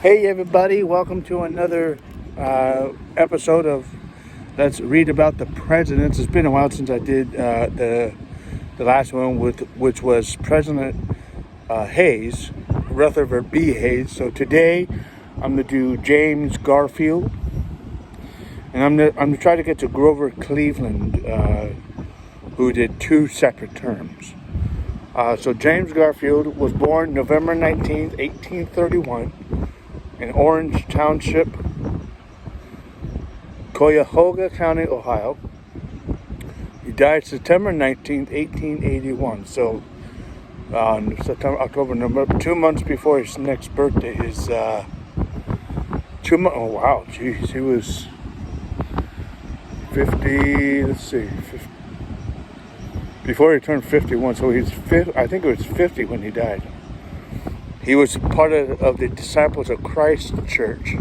Hey everybody, welcome to another episode of Let's Read About the Presidents. It's been a while since I did the last one, which was President Hayes, Rutherford B. Hayes. So today I'm going to do James Garfield, and I'm going to try to get to Grover Cleveland, who did 2 separate terms. So James Garfield was born November 19th, 1831. In Orange Township, Cuyahoga County, Ohio. He died September 19th, 1881. So, September, October, November, 2 months before his next birthday. His 2 months. Oh wow, geez, he was 50. Let's see, 50, before he turned 51. So he's 50. I think it was 50 when he died. He was part of the Disciples of Christ Church.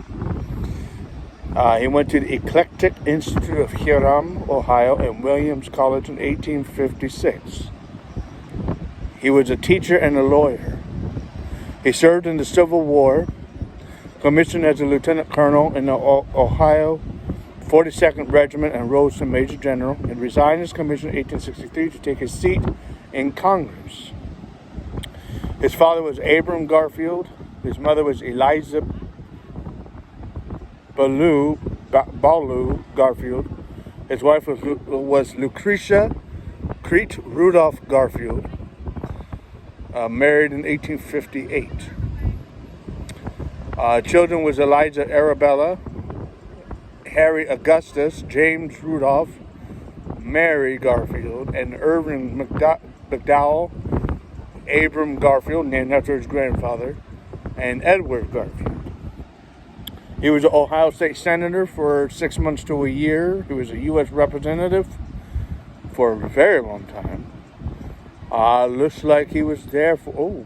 He went to the Eclectic Institute of Hiram, Ohio, and Williams College in 1856. He was a teacher and a lawyer. He served in the Civil War, commissioned as a lieutenant colonel in the Ohio 42nd Regiment and rose to Major General, and resigned his commission in 1863 to take his seat in Congress. His father was Abram Garfield. His mother was Eliza Balu Garfield. His wife was Lucretia Crete Rudolph Garfield, married in 1858. Children was Eliza Arabella, Harry Augustus, James Rudolph, Mary Garfield, and Irving McDowell, Abram Garfield, named after his grandfather, and Edward Garfield. He was an Ohio State Senator for 6 months to a year. He was a U.S. Representative for a very long time. Looks like he was there for,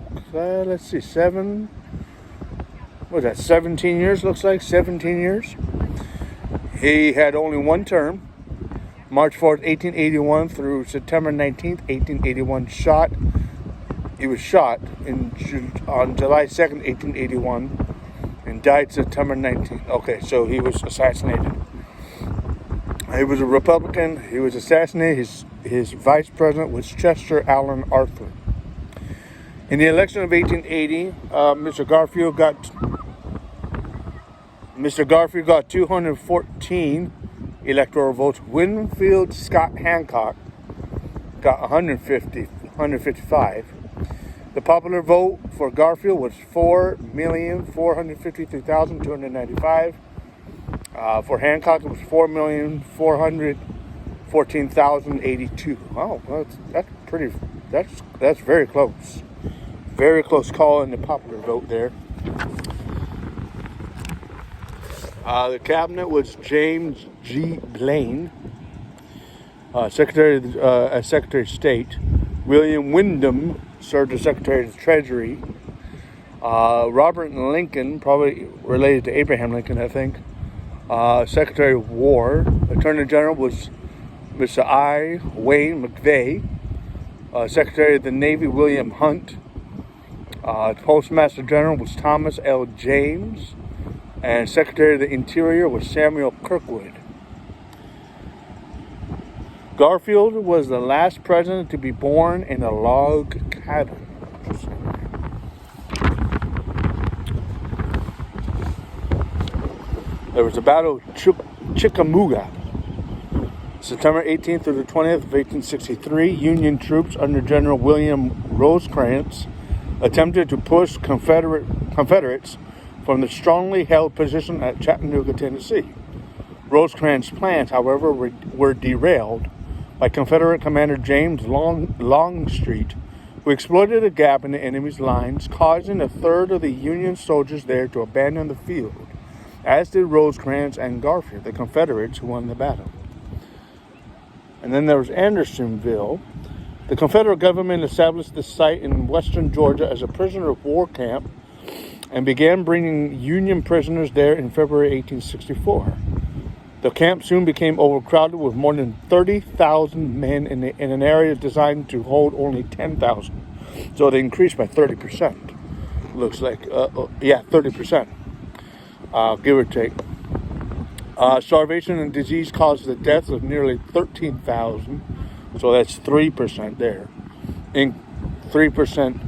17 years, looks like, 17 years. He had only 1 term, March 4th, 1881 through September 19th, 1881, He was shot on July 2nd, 1881, and died September 19th. Okay, so he was assassinated. He was a Republican. He was assassinated. His vice president was Chester Allen Arthur. In the election of 1880, Mr. Garfield got 214 electoral votes. Winfield Scott Hancock got 155. The popular vote for Garfield was 4,453,295. For Hancock, it was 4,414,082. Wow, that's very close. Very close call in the popular vote there. The cabinet was James G. Blaine, Secretary of State. William Windom served as Secretary of the Treasury. Robert Lincoln, probably related to Abraham Lincoln, I think, Secretary of War. Attorney General was Mr. I. Wayne McVeigh. Secretary of the Navy, William Hunt. Postmaster General was Thomas L. James. And Secretary of the Interior was Samuel Kirkwood. Garfield was the last president to be born in a log cabin. There was the Battle of Chickamauga, September 18th through the 20th of 1863. Union troops under General William Rosecrans attempted to push Confederates from the strongly held position at Chattanooga, Tennessee. Rosecrans' plans, however, were derailed by Confederate Commander James Longstreet, who exploited a gap in the enemy's lines, causing a third of the Union soldiers there to abandon the field, as did Rosecrans and Garfield, the Confederates who won the battle. And then there was Andersonville. The Confederate government established the site in western Georgia as a prisoner of war camp and began bringing Union prisoners there in February 1864. The camp soon became overcrowded with more than 30,000 men in an area designed to hold only 10,000. So they increased by 30%. Looks like, 30%. give or take. Starvation and disease caused the deaths of nearly 13,000, so that's 3% there. 3%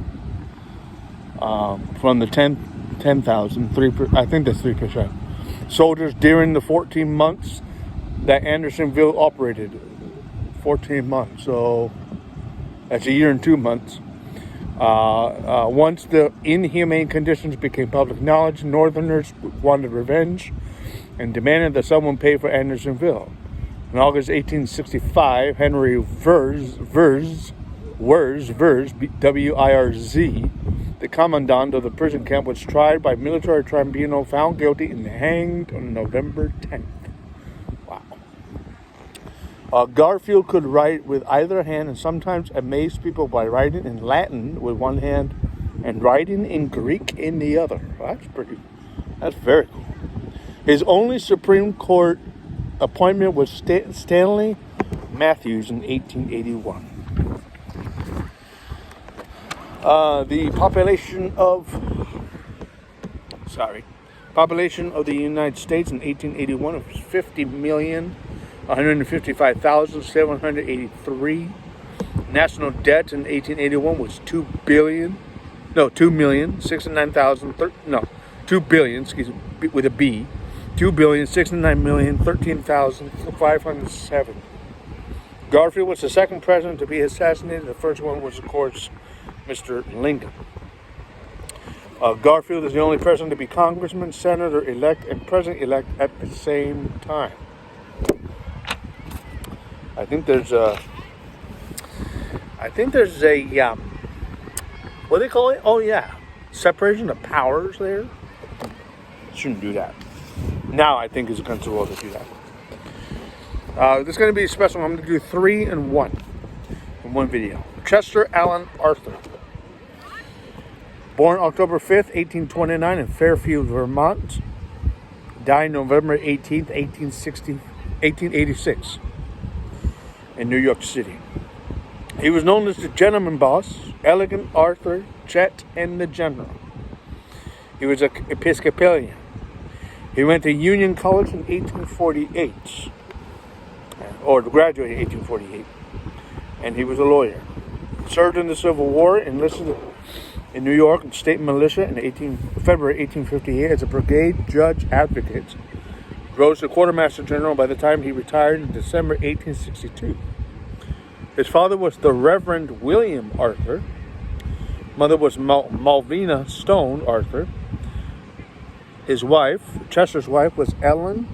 from the 10,000, I think that's 3%. Soldiers during the 14 months that Andersonville operated. 14 months, so that's a year and 2 months. Once the inhumane conditions became public knowledge, Northerners wanted revenge and demanded that someone pay for Andersonville. In August 1865, Henry Wirz, W-I-R-Z, the commandant of the prison camp, was tried by military tribunal, found guilty, and hanged on November 10th. Wow. Garfield could write with either hand and sometimes amazed people by writing in Latin with one hand and writing in Greek in the other. That's very cool. His only Supreme Court appointment was Stanley Matthews in 1881. The population of the United States in 1881 was 50,155,783. National debt in 1881 was 2 billion, with a B, 2,069,013,507. Garfield was the second president to be assassinated. The first one was, of course, Mr. Lincoln. Garfield is the only president to be congressman, senator-elect, and president-elect at the same time. I think there's a what do they call it? Oh yeah, separation of powers there. Shouldn't do that. Now I think it's against the law to do that. This is going to be special. I'm going to do 3 in one video. Chester Alan Arthur. Born October 5th, 1829 in Fairfield, Vermont. Died November 18th, 1886 in New York City. He was known as the Gentleman Boss, Elegant Arthur, Chet, and the General. He was an Episcopalian. He went to Union College in 1848, or graduated in 1848, and he was a lawyer. Served in the Civil War, enlisted in New York and state militia in February 1858 as a brigade judge advocate. Rose to quartermaster general by the time he retired in December 1862. His father was the Reverend William Arthur. Mother was Malvina Stone Arthur. His wife, Chester's wife, was Ellen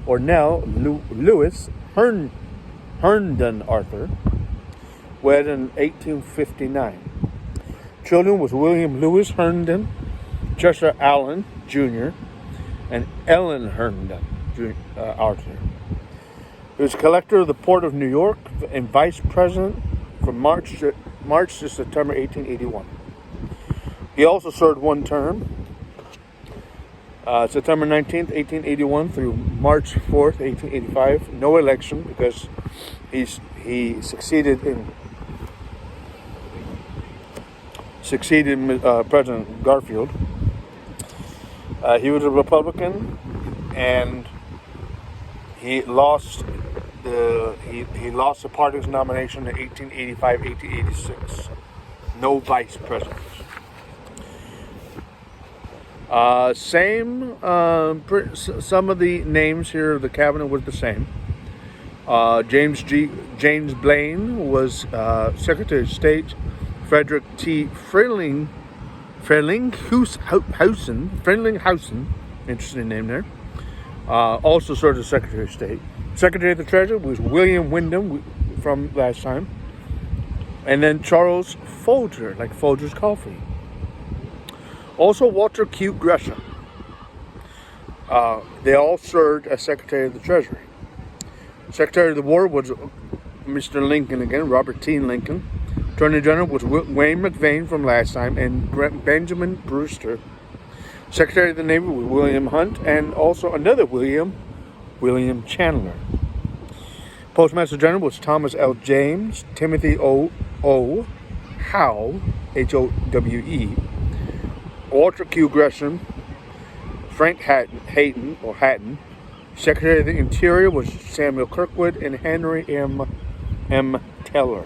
or Nell Lewis Herndon Arthur, wed in 1859. Children was William Lewis Herndon, Chester Allen Jr., and Ellen Herndon Arthur. He was collector of the Port of New York and vice president from March to September 1881. He also served one term, September 19th, 1881 through March 4th, 1885. No election because he succeeded President Garfield. He was a Republican, and he lost the party's nomination in 1885-1886. No vice presidents. Some of the names here of the cabinet was the same. James Blaine was Secretary of State. Frederick T. Frelinghuysen, interesting name there, also served as Secretary of State. Secretary of the Treasury was William Wyndham from last time. And then Charles Folger, like Folger's Coffee. Also Walter Q. Gresham. They all served as Secretary of the Treasury. Secretary of the War was Mr. Lincoln again, Robert T. Lincoln. Attorney General was Wayne McVeigh from last time, and Benjamin Brewster. Secretary of the Navy was William Hunt, and also another William Chandler. Postmaster General was Thomas L. James, Timothy O. Howe, Howe, Walter Q. Gresham, Frank Hatton. Secretary of the Interior was Samuel Kirkwood and Henry M. Teller.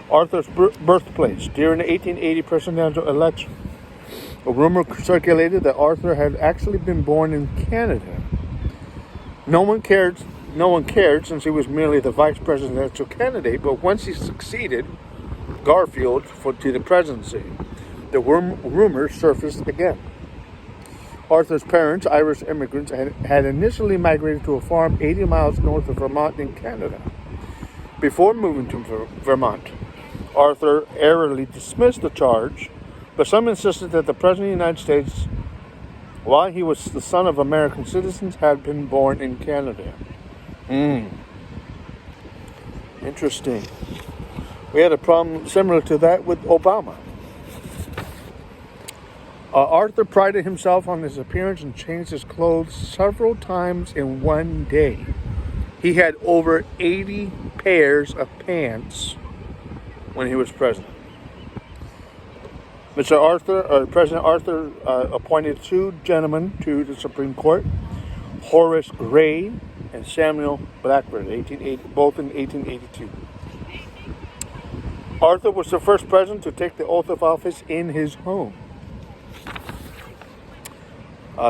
Arthur's birthplace. During the 1880 presidential election, a rumor circulated that Arthur had actually been born in Canada. No one cared since he was merely the vice presidential candidate, but once he succeeded Garfield to the presidency, the rumor surfaced again. Arthur's parents, Irish immigrants, had initially migrated to a farm 80 miles north of Vermont in Canada. Before moving to Vermont, Arthur airily dismissed the charge, but some insisted that the President of the United States, while he was the son of American citizens, had been born in Canada. Interesting. We had a problem similar to that with Obama. Arthur prided himself on his appearance and changed his clothes several times in one day. He had over 80 pairs of pants when he was president. President Arthur appointed two gentlemen to the Supreme Court, Horace Gray and Samuel Blackburn, both in 1882. Arthur was the first president to take the oath of office in his home.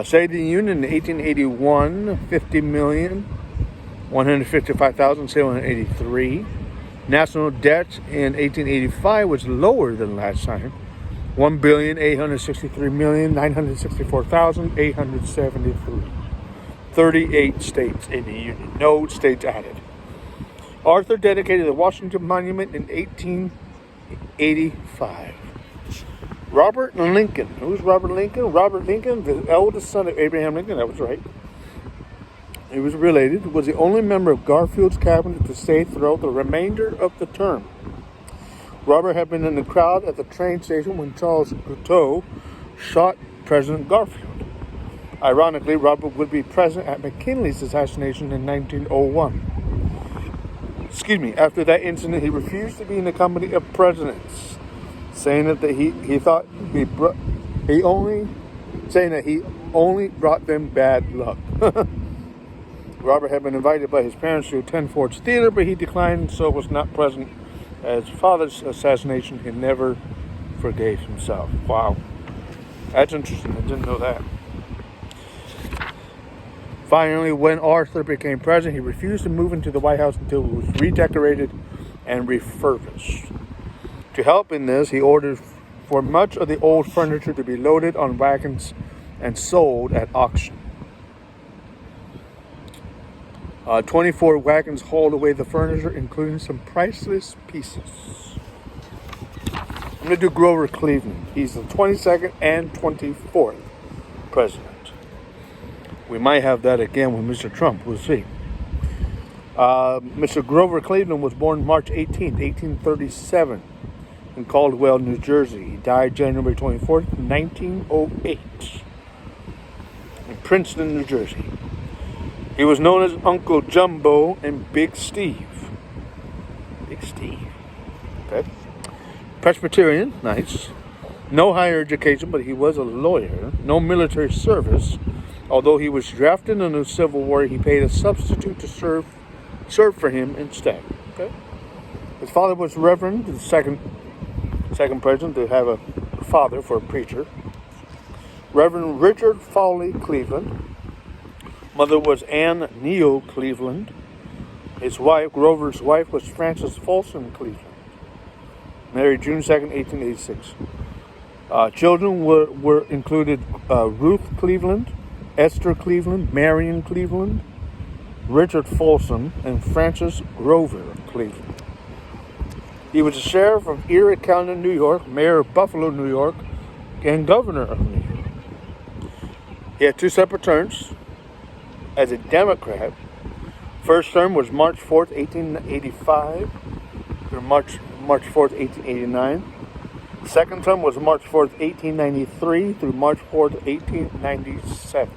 State of the Union in 1881, 50,155,783. National debt in 1885 was lower than last time, 1,863,964,873. 38 states in the Union, no states added. Arthur dedicated the Washington Monument in 1885. Robert Lincoln. Who's Robert Lincoln? Robert Lincoln, the eldest son of Abraham Lincoln, that was right. He was related, was the only member of Garfield's cabinet to stay throughout the remainder of the term. Robert had been in the crowd at the train station when Charles Guiteau shot President Garfield. Ironically, Robert would be present at McKinley's assassination in 1901. After that incident, he refused to be in the company of presidents, saying that he only brought them bad luck. Robert had been invited by his parents to attend Ford's Theater, but he declined, so was not present at his father's assassination. He never forgave himself. Wow, that's interesting. I didn't know that. Finally, when Arthur became president, he refused to move into the White House until it was redecorated and refurbished. To help in this, he ordered for much of the old furniture to be loaded on wagons and sold at auction. 24 wagons hauled away the furniture, including some priceless pieces. I'm going to do Grover Cleveland. He's the 22nd and 24th president. We might have that again with Mr. Trump. We'll see. Mr. Grover Cleveland was born March 18, 1837 in Caldwell, New Jersey. He died January 24th, 1908 in Princeton, New Jersey. He was known as Uncle Jumbo and Big Steve. Big Steve. Okay. Presbyterian, nice. No higher education, but he was a lawyer. No military service. Although he was drafted in the Civil War, he paid a substitute to serve for him instead. Okay. His father was Reverend, the second president to have a father for a preacher. Reverend Richard Fowley Cleveland. Mother was Anne Neal Cleveland. His wife, Grover's wife, was Frances Folsom Cleveland. Married June 2nd, 1886. Children were included Ruth Cleveland, Esther Cleveland, Marion Cleveland, Richard Folsom, and Francis Grover Cleveland. He was the sheriff of Erie County, New York, mayor of Buffalo, New York, and governor of New York. He had two separate terms as a Democrat. First term was March 4th, 1885 through March 4th, 1889. Second term was March 4th, 1893 through March 4th, 1897.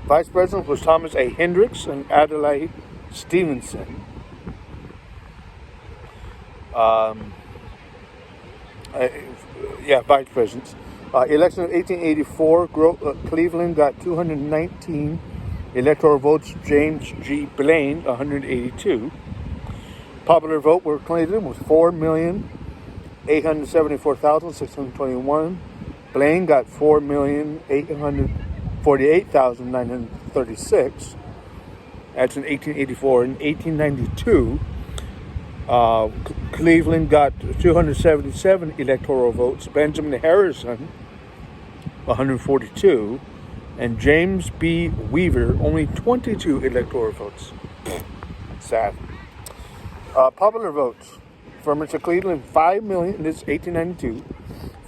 Vice President was Thomas A. Hendricks and Adlai Stevenson. Vice Presidents. Election of 1884, Cleveland got 219 electoral votes. James G. Blaine, 182. Popular vote for Cleveland was 4,874,621. Blaine got 4,848,936. That's in 1884. In 1892, Cleveland got 277 electoral votes. Benjamin Harrison, 142. And James B. Weaver, only 22 electoral votes. Sad. Popular votes. For Mr. Cleveland, 5 million, this is 1892,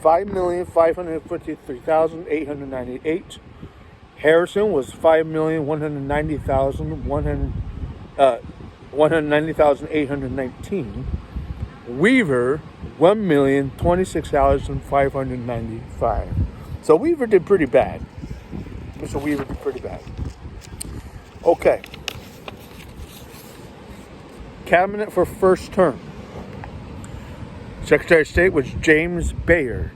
5,553,898. Harrison was 190,819. Weaver, 1,026,595. So Weaver did pretty bad. Mr. Weaver did pretty bad. Okay. Cabinet for first term. Secretary of State was Thomas Bayard.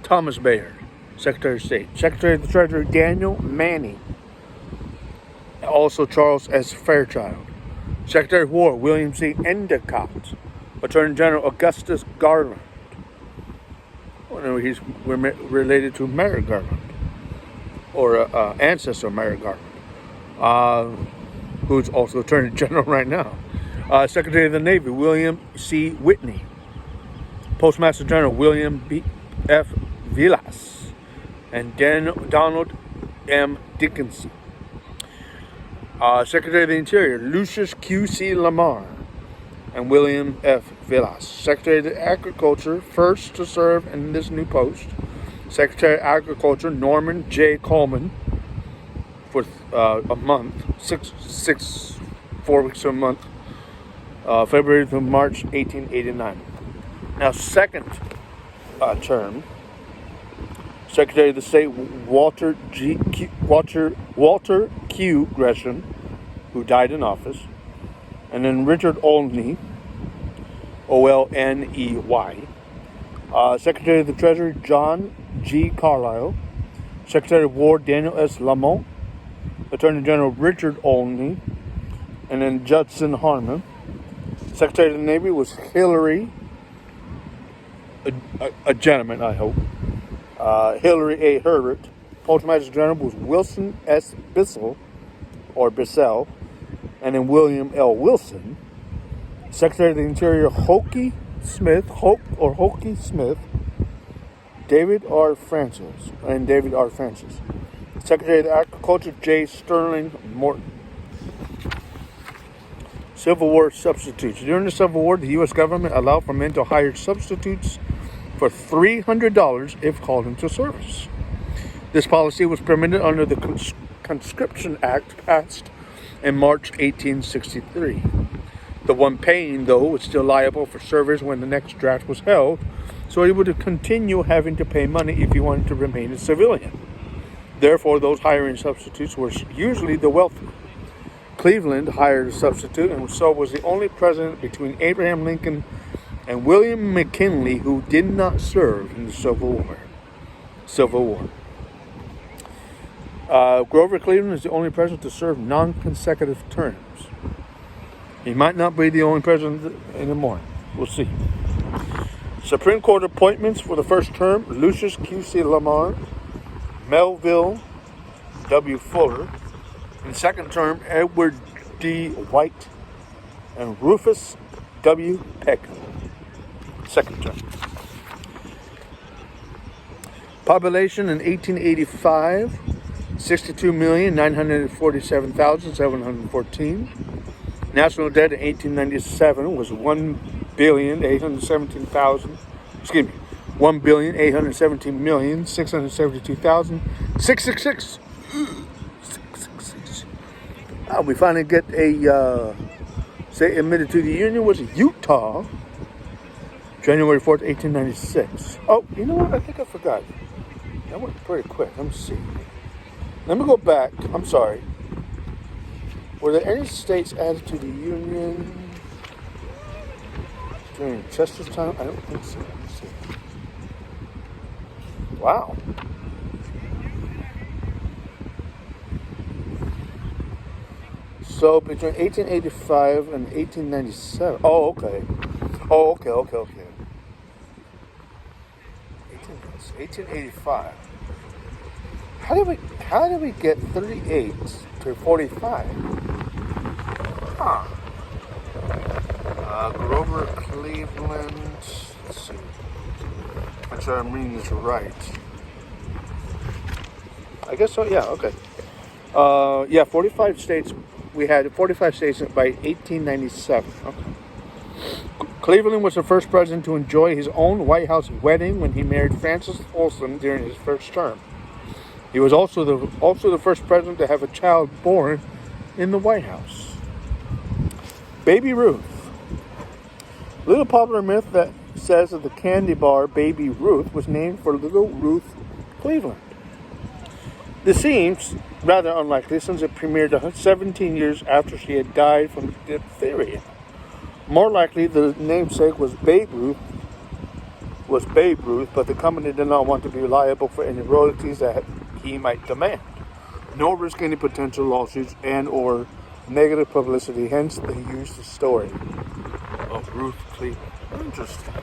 Thomas Bayard, Secretary of State. Secretary of the Treasury, Daniel Manning. Also Charles S. Fairchild. Secretary of War, William C. Endicott. Attorney General, Augustus Garland. He's related to Merrick Garland, or ancestor of Merrick Garland, who's also Attorney General right now. Secretary of the Navy, William C. Whitney. Postmaster General, William F. Vilas. And Donald M. Dickinson. Secretary of the Interior, Lucius Q.C. Lamar and William F. Vilas. Secretary of Agriculture, first to serve in this new post, Secretary of Agriculture, Norman J. Coleman, for a month, 4 weeks to a month, February to March 1889. Now, second term, Secretary of the State, Walter Q. Gresham, who died in office, and then Richard Olney, Olney. Secretary of the Treasury, John G. Carlisle. Secretary of War, Daniel S. Lamont. Attorney General, Richard Olney, and then Judson Harmon. Secretary of the Navy was Hillary, a gentleman, I hope, Hillary A. Herbert. Postmaster General was Wilson S. Bissell, and then William L. Wilson. Secretary of the Interior, Hokie Smith, David R. Francis. Secretary of Agriculture, J. Sterling Morton. Civil War substitutes. During the Civil War, the U.S. government allowed for men to hire substitutes for $300 if called into service. This policy was permitted under the Conscription Act passed in March 1863. The one paying, though, was still liable for service when the next draft was held, so he would continue having to pay money if he wanted to remain a civilian. Therefore, those hiring substitutes were usually the wealthy. Cleveland hired a substitute, and so was the only president between Abraham Lincoln and William McKinley who did not serve in the Civil War. Grover Cleveland is the only president to serve non-consecutive terms. He might not be the only president anymore. We'll see. Supreme Court appointments for the first term, Lucius Q.C. Lamar, Melville W. Fuller. In the second term, Edward D. White and Rufus W. Peck. Second term. Population in 1885, 62,947,714. National debt in 1897 was $1,817,672,666. We finally get a state admitted to the Union was Utah, January 4th, 1896. Oh, you know what? I think I forgot. That went pretty quick. Let me see. Let me go back. I'm sorry. Were there any states added to the Union during Chester's time? I don't think so. Let me see. Wow. So between 1885 and 1897. Oh, okay. Oh, okay. 1885. How did we get 38 to 45? Huh. Grover Cleveland. Let's see. Make sure I'm reading this right. I guess so. Yeah. Okay. 45 states. We had 45 states by 1897. Okay. Cleveland was the first president to enjoy his own White House wedding when he married Frances Olson during his first term. He was also the first president to have a child born in the White House. Baby Ruth. Little popular myth that says that the candy bar Baby Ruth was named for little Ruth Cleveland. This seems rather unlikely since it premiered 17 years after she had died from diphtheria. More likely, the namesake was Babe Ruth, but the company did not want to be liable for any royalties that he might demand, nor risk any potential lawsuits and or negative publicity. Hence, they used the story of Ruth Cleveland. Interesting.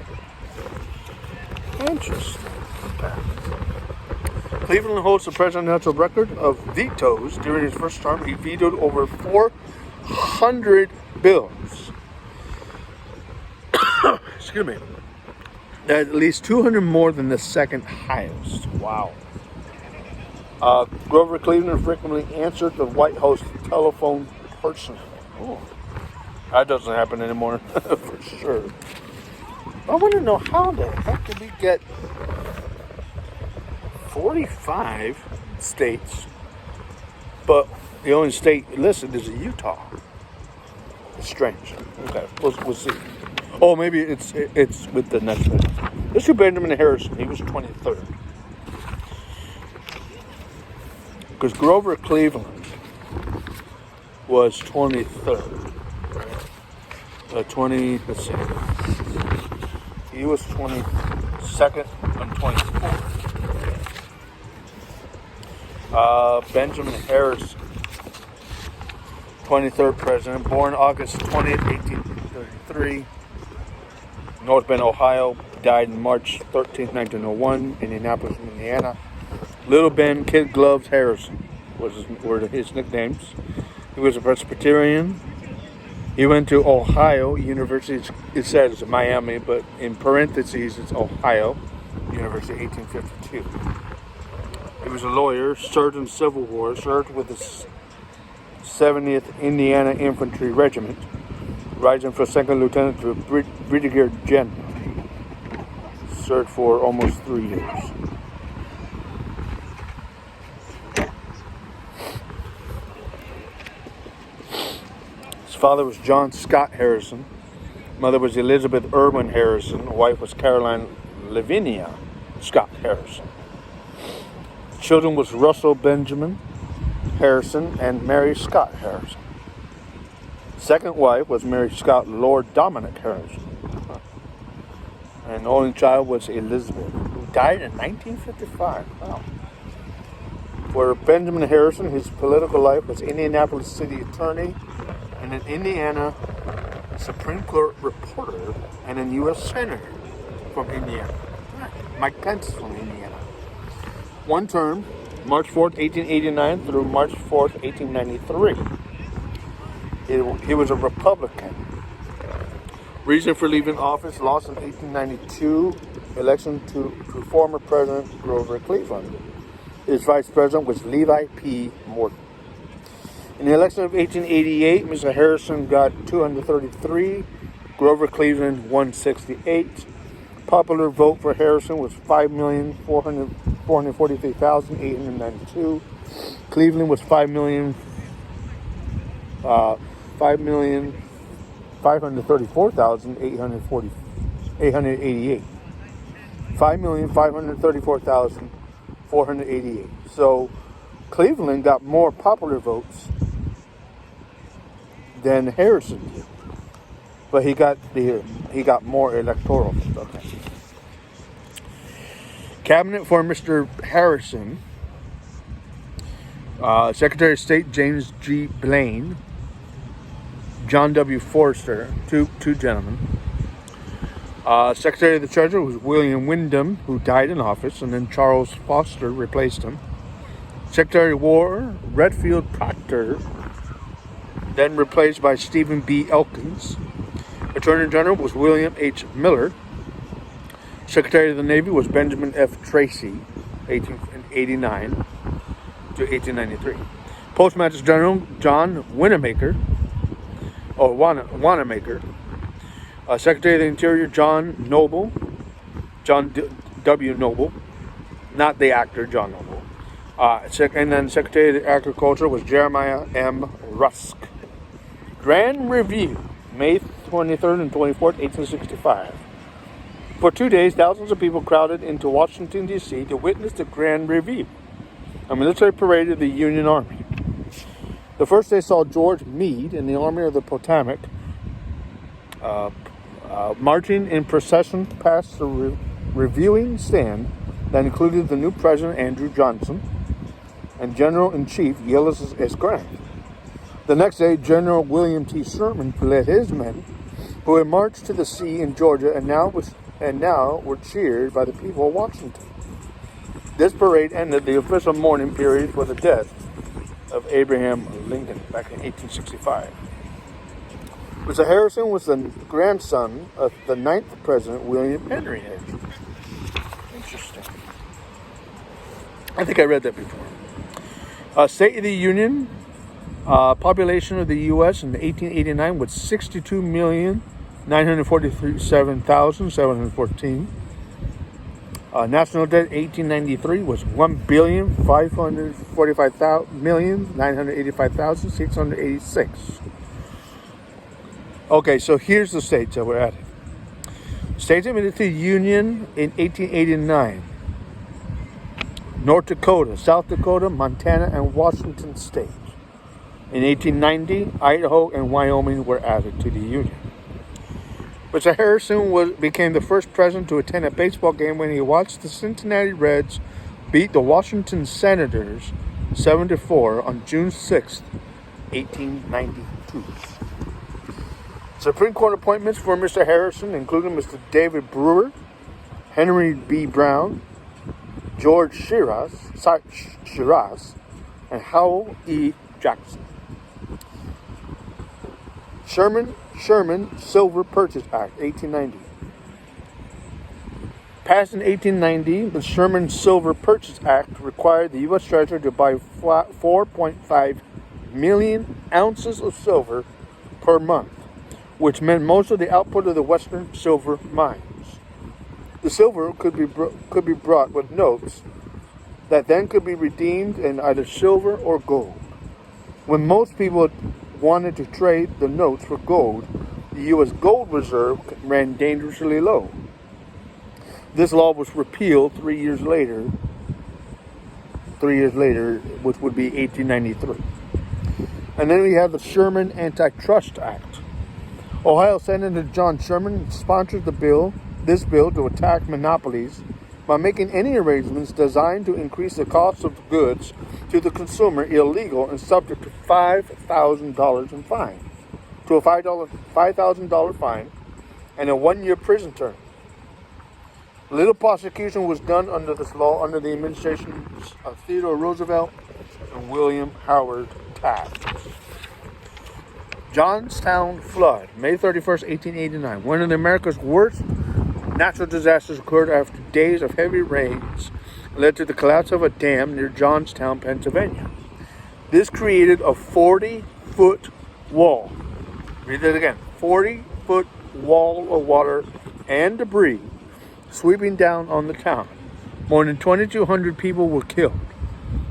Cleveland holds the presidential record of vetoes. During his first term, he vetoed over 400 bills. Excuse me. At least 200 more than the second highest. Wow. Grover Cleveland frequently answered the White House telephone personally. Oh, that doesn't happen anymore, for sure. I want to know how the heck did we get 45 states, but the only state listed is Utah. It's strange. Okay, we'll see. Oh, maybe it's with the next one. Let's do Benjamin Harrison. He was 23rd. Because Grover Cleveland was 23rd. Let's see. He was 22nd and 24th. Benjamin Harrison, 23rd president, born August 20th, 1833, North Bend, Ohio, died March 13th, 1901, Indianapolis, Indiana. Little Ben Kid Gloves Harrison were his nicknames. He was a Presbyterian. He went to Ohio University. It says Miami, but in parentheses it's Ohio University, 1852. He was a lawyer, served in the Civil War, served with the 70th Indiana Infantry Regiment, rising from second lieutenant to brigadier general. Served for almost 3 years. His father was John Scott Harrison. Mother was Elizabeth Irwin Harrison. Wife was Caroline Lavinia Scott Harrison. Children was Russell Benjamin Harrison and Mary Scott Harrison. Second wife was Mary Scott Lord Dominic Harrison. And the only child was Elizabeth, who died in 1955. Wow. For Benjamin Harrison, his political life was Indianapolis City Attorney and an Indiana Supreme Court reporter and a U.S. Senator from Indiana. Mike Pence from Indiana. One term, March 4th, 1889 through March 4th, 1893. He was a Republican. Reason for leaving office, lost in 1892 election to former President Grover Cleveland. His vice president was Levi P. Morton. In the election of 1888, Mr. Harrison got 233, Grover Cleveland 168. Popular vote for Harrison was 5,443,892. Cleveland was 5,534,888. 5,534,488. So Cleveland got more popular votes than Harrison did, but he got more electoral votes. Okay. Cabinet for Mr. Harrison. Secretary of State James G. Blaine. John W. Forster, two gentlemen. Secretary of the Treasury was William Windom, who died in office, and then Charles Foster replaced him. Secretary of War, Redfield Proctor, then replaced by Stephen B. Elkins. Attorney General was William H. Miller. Secretary of the Navy was Benjamin F. Tracy, 1889 to 1893. Postmaster General John Wanamaker. Secretary of the Interior John W. Noble, not the actor John Noble. And then Secretary of Agriculture was Jeremiah M. Rusk. Grand Review, May 23rd and 24th, 1865. For 2 days, thousands of people crowded into Washington, D.C. to witness the Grand Review, a military parade of the Union Army. The first day saw George Meade and the Army of the Potomac marching in procession past the reviewing stand that included the new President Andrew Johnson and General-in-Chief Ulysses S. Grant. The next day, General William T. Sherman led his men, who had marched to the sea in Georgia and now were cheered by the people of Washington. This parade ended the official mourning period for the death of Abraham Lincoln back in 1865. Mr. Harrison was the grandson of the 9th President William Henry Harrison. Interesting. I think I read that before. State of the Union, population of the U.S. in 1889 was 62,947,714. National debt 1893 was 1,545,985,686. Okay, so here's the states that we're at. States admitted to the Union in 1889. North Dakota, South Dakota, Montana, and Washington State. In 1890, Idaho and Wyoming were added to the Union. Mr. Harrison became the first president to attend a baseball game when he watched the Cincinnati Reds beat the Washington Senators 7-4 on June 6, 1892. Supreme Court appointments for Mr. Harrison included Mr. David Brewer, Henry B. Brown, George Shiraz, and Howell E. Jackson. Sherman Silver Purchase Act, 1890. Passed in 1890, the Sherman Silver Purchase Act required the U.S. Treasury to buy 4.5 million ounces of silver per month, which meant most of the output of the western silver mines. The silver could be brought with notes that then could be redeemed in either silver or gold. When most people wanted to trade the notes for gold, the U.S. gold reserve ran dangerously low. This law was repealed 3 years later, which would be 1893. And then we have the Sherman Antitrust Act. Ohio Senator John Sherman sponsored this bill to attack monopolies by making any arrangements designed to increase the cost of goods to the consumer illegal and subject to $5,000 in fine, to a $5,000 fine and a 1-year prison term. Little prosecution was done under this law under the administrations of Theodore Roosevelt and William Howard Taft. Johnstown flood, May 31st, 1889. One of America's worst natural disasters occurred after days of heavy rains led to the collapse of a dam near Johnstown, Pennsylvania. This created a 40-foot wall. Read it again. 40-foot wall of water and debris sweeping down on the town. More than 2,200 people were killed.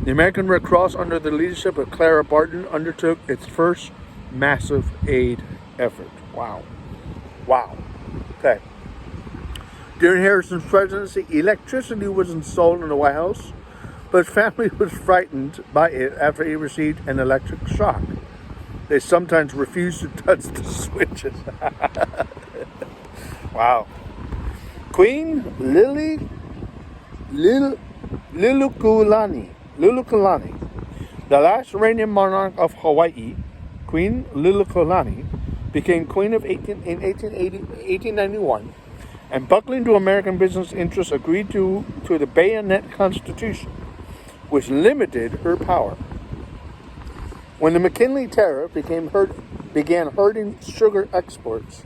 The American Red Cross, under the leadership of Clara Barton, undertook its first massive aid effort. Wow. Okay. During Harrison's presidency, electricity was installed in the White House, but his family was frightened by it after he received an electric shock. They sometimes refused to touch the switches. Wow. Queen Liliuokalani. The last reigning monarch of Hawaii, Queen Liliuokalani, became queen in 1891, and buckling to American business interests, agreed to the Bayonet Constitution, which limited her power. When the McKinley Tariff began hurting sugar exports,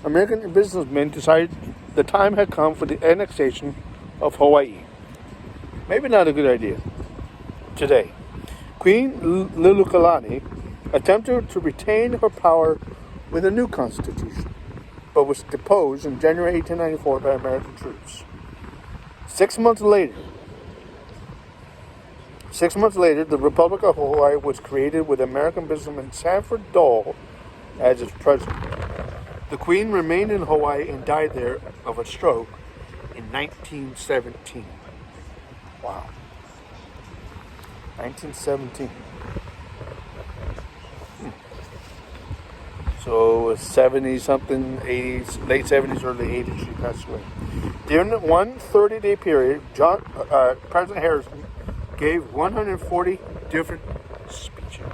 American businessmen decided the time had come for the annexation of Hawaii. Maybe not a good idea today. Queen Liliuokalani attempted to retain her power with a new constitution, but was deposed in January 1894 by American troops. 6 months later, the Republic of Hawaii was created with American businessman Sanford Dole as its president. The Queen remained in Hawaii and died there of a stroke in 1917. Wow. 1917. So 70-something, 80s, late 70s, early 80s, she passed away. During one 30-day period, President Harrison gave 140 different speeches.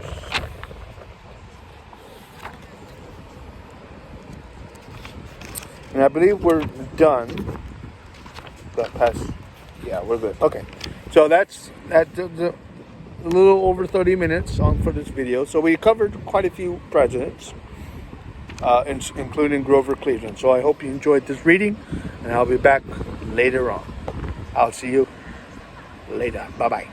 And I believe we're done. Yeah, we're good. Okay. So that's a little over 30 minutes for this video. So we covered quite a few presidents, including Grover Cleveland. So I hope you enjoyed this reading, and I'll be back later on. I'll see you later. Bye-bye.